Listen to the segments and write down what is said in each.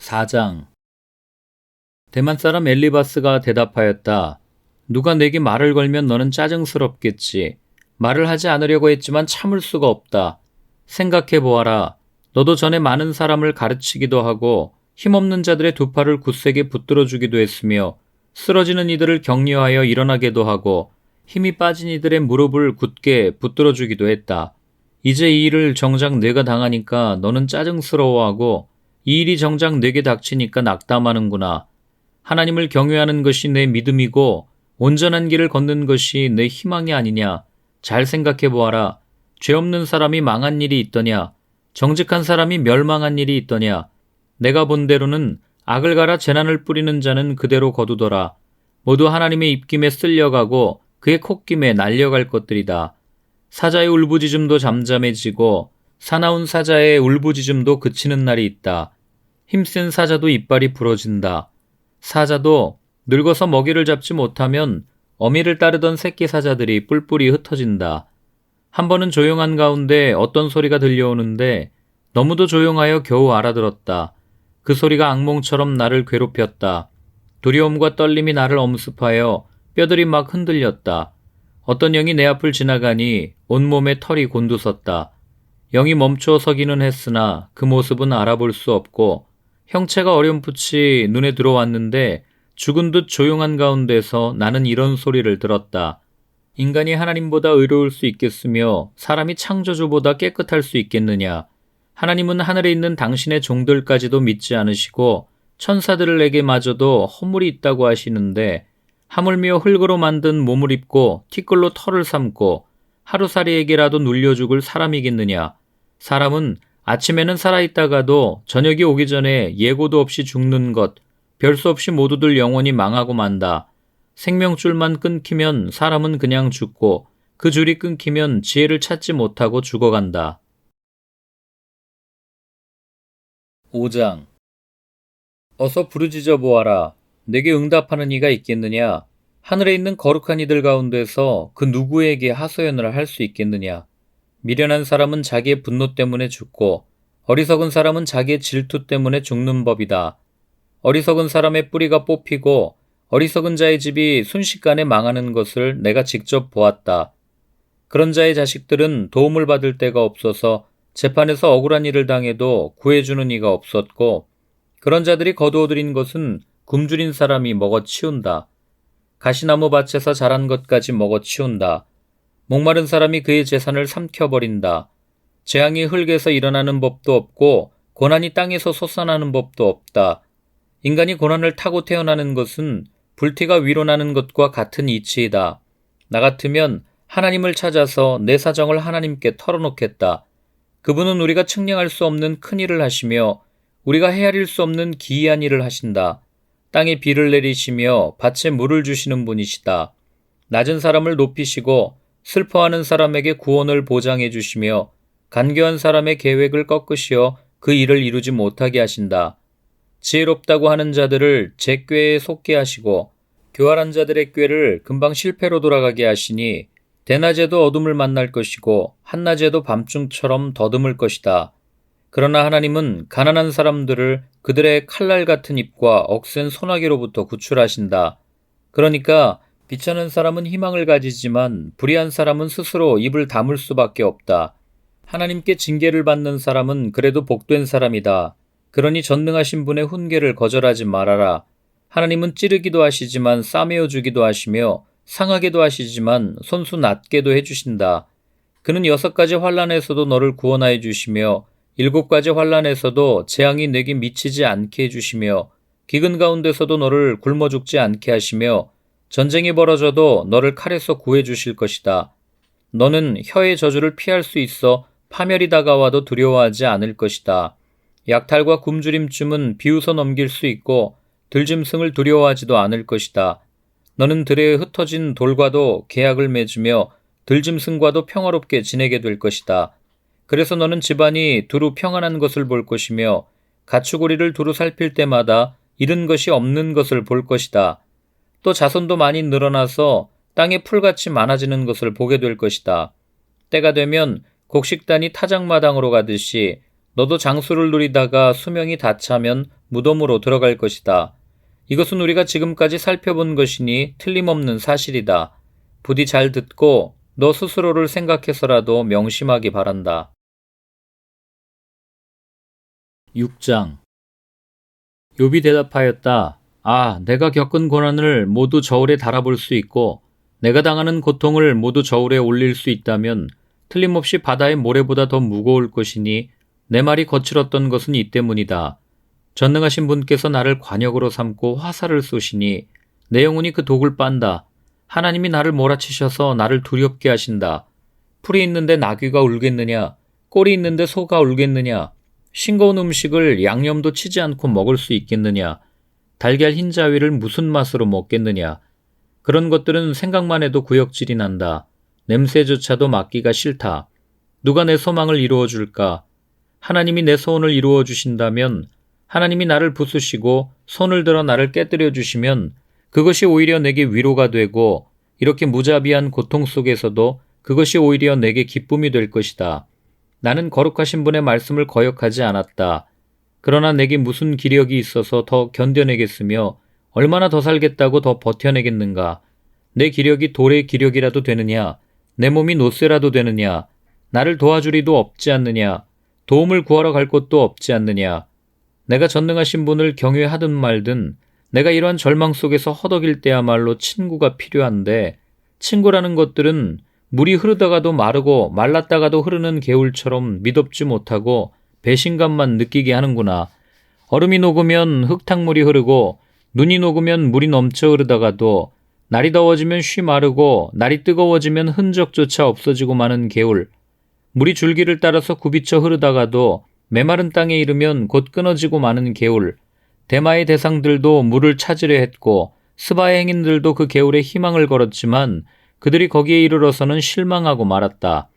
4장. 대만 사람 엘리바스가 대답하였다. 누가 내게 말을 걸면 너는 짜증스럽겠지. 말을 하지 않으려고 했지만 참을 수가 없다. 생각해 보아라. 너도 전에 많은 사람을 가르치기도 하고 힘없는 자들의 두 팔을 굳세게 붙들어 주기도 했으며 쓰러지는 이들을 격려하여 일어나게도 하고 힘이 빠진 이들의 무릎을 굳게 붙들어 주기도 했다. 이제 이 일을 정작 내가 당하니까 너는 짜증스러워하고 이 일이 정작 내게 닥치니까 낙담하는구나. 하나님을 경외하는 것이 내 믿음이고 온전한 길을 걷는 것이 내 희망이 아니냐. 잘 생각해 보아라. 죄 없는 사람이 망한 일이 있더냐. 정직한 사람이 멸망한 일이 있더냐. 내가 본 대로는 악을 갈아 재난을 뿌리는 자는 그대로 거두더라. 모두 하나님의 입김에 쓸려가고 그의 콧김에 날려갈 것들이다. 사자의 울부짖음도 잠잠해지고 사나운 사자의 울부짖음도 그치는 날이 있다. 힘센 사자도 이빨이 부러진다. 사자도 늙어서 먹이를 잡지 못하면 어미를 따르던 새끼 사자들이 뿔뿔이 흩어진다. 한 번은 조용한 가운데 어떤 소리가 들려오는데 너무도 조용하여 겨우 알아들었다. 그 소리가 악몽처럼 나를 괴롭혔다. 두려움과 떨림이 나를 엄습하여 뼈들이 막 흔들렸다. 어떤 영이 내 앞을 지나가니 온몸에 털이 곤두섰다. 영이 멈춰 서기는 했으나 그 모습은 알아볼 수 없고 형체가 어렴풋이 눈에 들어왔는데 죽은 듯 조용한 가운데서 나는 이런 소리를 들었다. 인간이 하나님보다 의로울 수 있겠으며 사람이 창조주보다 깨끗할 수 있겠느냐. 하나님은 하늘에 있는 당신의 종들까지도 믿지 않으시고 천사들에게마저도 허물이 있다고 하시는데 하물며 흙으로 만든 몸을 입고 티끌로 털을 삼고 하루살이에게라도 눌려 죽을 사람이겠느냐. 사람은 아침에는 살아있다가도 저녁이 오기 전에 예고도 없이 죽는 것, 별수 없이 모두들 영원히 망하고 만다. 생명줄만 끊기면 사람은 그냥 죽고 그 줄이 끊기면 지혜를 찾지 못하고 죽어간다. 5장. 어서 부르짖어 보아라. 내게 응답하는 이가 있겠느냐? 하늘에 있는 거룩한 이들 가운데서 그 누구에게 하소연을 할 수 있겠느냐? 미련한 사람은 자기의 분노 때문에 죽고 어리석은 사람은 자기의 질투 때문에 죽는 법이다. 어리석은 사람의 뿌리가 뽑히고 어리석은 자의 집이 순식간에 망하는 것을 내가 직접 보았다. 그런 자의 자식들은 도움을 받을 데가 없어서 재판에서 억울한 일을 당해도 구해주는 이가 없었고 그런 자들이 거두어들인 것은 굶주린 사람이 먹어치운다. 가시나무 밭에서 자란 것까지 먹어치운다. 목마른 사람이 그의 재산을 삼켜버린다. 재앙이 흙에서 일어나는 법도 없고 고난이 땅에서 솟아나는 법도 없다. 인간이 고난을 타고 태어나는 것은 불티가 위로 나는 것과 같은 이치이다. 나 같으면 하나님을 찾아서 내 사정을 하나님께 털어놓겠다. 그분은 우리가 측량할 수 없는 큰 일을 하시며 우리가 헤아릴 수 없는 기이한 일을 하신다. 땅에 비를 내리시며 밭에 물을 주시는 분이시다. 낮은 사람을 높이시고 슬퍼하는 사람에게 구원을 보장해 주시며 간교한 사람의 계획을 꺾으시어 그 일을 이루지 못하게 하신다. 지혜롭다고 하는 자들을 제 꾀에 속게 하시고 교활한 자들의 꾀를 금방 실패로 돌아가게 하시니 대낮에도 어둠을 만날 것이고 한낮에도 밤중처럼 더듬을 것이다. 그러나 하나님은 가난한 사람들을 그들의 칼날 같은 입과 억센 소나기로부터 구출하신다. 그러니까 비천한 사람은 희망을 가지지만 불의한 사람은 스스로 입을 다물 수밖에 없다. 하나님께 징계를 받는 사람은 그래도 복된 사람이다. 그러니 전능하신 분의 훈계를 거절하지 말아라. 하나님은 찌르기도 하시지만 싸매어 주기도 하시며 상하게도 하시지만 손수 낮게도 해주신다. 그는 6가지 환난에서도 너를 구원하여 주시며 7가지 환난에서도 재앙이 내게 미치지 않게 해주시며 기근 가운데서도 너를 굶어 죽지 않게 하시며 전쟁이 벌어져도 너를 칼에서 구해 주실 것이다. 너는 혀의 저주를 피할 수 있어 파멸이 다가와도 두려워하지 않을 것이다. 약탈과 굶주림쯤은 비웃어 넘길 수 있고 들짐승을 두려워하지도 않을 것이다. 너는 들에 흩어진 돌과도 계약을 맺으며 들짐승과도 평화롭게 지내게 될 것이다. 그래서 너는 집안이 두루 평안한 것을 볼 것이며 가축우리를 두루 살필 때마다 잃은 것이 없는 것을 볼 것이다. 또 자손도 많이 늘어나서 땅에 풀같이 많아지는 것을 보게 될 것이다. 때가 되면 곡식단이 타작마당으로 가듯이 너도 장수를 누리다가 수명이 다 차면 무덤으로 들어갈 것이다. 이것은 우리가 지금까지 살펴본 것이니 틀림없는 사실이다. 부디 잘 듣고 너 스스로를 생각해서라도 명심하기 바란다. 6장. 욥이 대답하였다. 아, 내가 겪은 고난을 모두 저울에 달아볼 수 있고 내가 당하는 고통을 모두 저울에 올릴 수 있다면 틀림없이 바다의 모래보다 더 무거울 것이니 내 말이 거칠었던 것은 이 때문이다. 전능하신 분께서 나를 관역으로 삼고 화살을 쏘시니 내 영혼이 그 독을 빤다. 하나님이 나를 몰아치셔서 나를 두렵게 하신다. 풀이 있는데 나귀가 울겠느냐? 꼴이 있는데 소가 울겠느냐? 싱거운 음식을 양념도 치지 않고 먹을 수 있겠느냐? 달걀 흰자위를 무슨 맛으로 먹겠느냐? 그런 것들은 생각만 해도 구역질이 난다. 냄새조차도 맡기가 싫다. 누가 내 소망을 이루어 줄까? 하나님이 내 소원을 이루어 주신다면, 하나님이 나를 부수시고 손을 들어 나를 깨뜨려 주시면 그것이 오히려 내게 위로가 되고, 이렇게 무자비한 고통 속에서도 그것이 오히려 내게 기쁨이 될 것이다. 나는 거룩하신 분의 말씀을 거역하지 않았다. 그러나 내게 무슨 기력이 있어서 더 견뎌내겠으며 얼마나 더 살겠다고 더 버텨내겠는가. 내 기력이 돌의 기력이라도 되느냐? 내 몸이 노쇠라도 되느냐? 나를 도와주리도 없지 않느냐? 도움을 구하러 갈 곳도 없지 않느냐? 내가 전능하신 분을 경외하든 말든 내가 이러한 절망 속에서 허덕일 때야말로 친구가 필요한데, 친구라는 것들은 물이 흐르다가도 마르고 말랐다가도 흐르는 개울처럼 미덥지 못하고 배신감만 느끼게 하는구나. 얼음이 녹으면 흙탕물이 흐르고 눈이 녹으면 물이 넘쳐 흐르다가도 날이 더워지면 쉬 마르고 날이 뜨거워지면 흔적조차 없어지고 마는 개울. 물이 줄기를 따라서 굽이쳐 흐르다가도 메마른 땅에 이르면 곧 끊어지고 마는 개울. 대마의 대상들도 물을 찾으려 했고 스바의 행인들도 그 개울에 희망을 걸었지만 그들이 거기에 이르러서는 실망하고 말았다.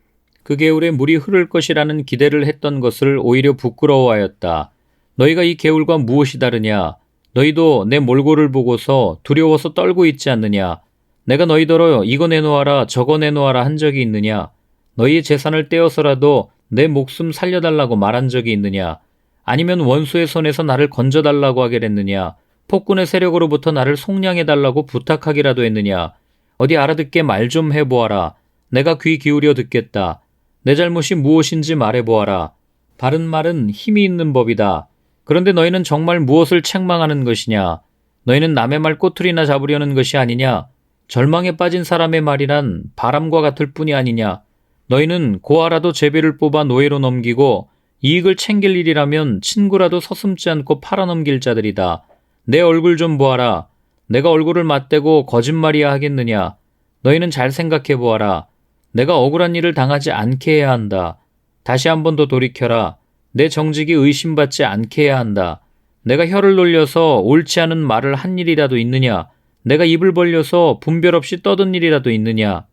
그 개울에 물이 흐를 것이라는 기대를 했던 것을 오히려 부끄러워하였다. 너희가 이 개울과 무엇이 다르냐? 너희도 내 몰골을 보고서 두려워서 떨고 있지 않느냐? 내가 너희더러 이거 내놓아라 저거 내놓아라 한 적이 있느냐? 너희의 재산을 떼어서라도 내 목숨 살려달라고 말한 적이 있느냐? 아니면 원수의 손에서 나를 건져달라고 하겠느냐? 폭군의 세력으로부터 나를 속량해달라고 부탁하기라도 했느냐? 어디 알아듣게 말 좀 해보아라. 내가 귀 기울여 듣겠다. 내 잘못이 무엇인지 말해보아라. 바른 말은 힘이 있는 법이다. 그런데 너희는 정말 무엇을 책망하는 것이냐? 너희는 남의 말 꼬투리나 잡으려는 것이 아니냐? 절망에 빠진 사람의 말이란 바람과 같을 뿐이 아니냐? 너희는 고아라도 제비를 뽑아 노예로 넘기고 이익을 챙길 일이라면 친구라도 서슴지 않고 팔아넘길 자들이다. 내 얼굴 좀 보아라. 내가 얼굴을 맞대고 거짓말이야 하겠느냐? 너희는 잘 생각해 보아라. 내가 억울한 일을 당하지 않게 해야 한다. 다시 한 번 더 돌이켜라. 내 정직이 의심받지 않게 해야 한다. 내가 혀를 놀려서 옳지 않은 말을 한 일이라도 있느냐? 내가 입을 벌려서 분별 없이 떠든 일이라도 있느냐?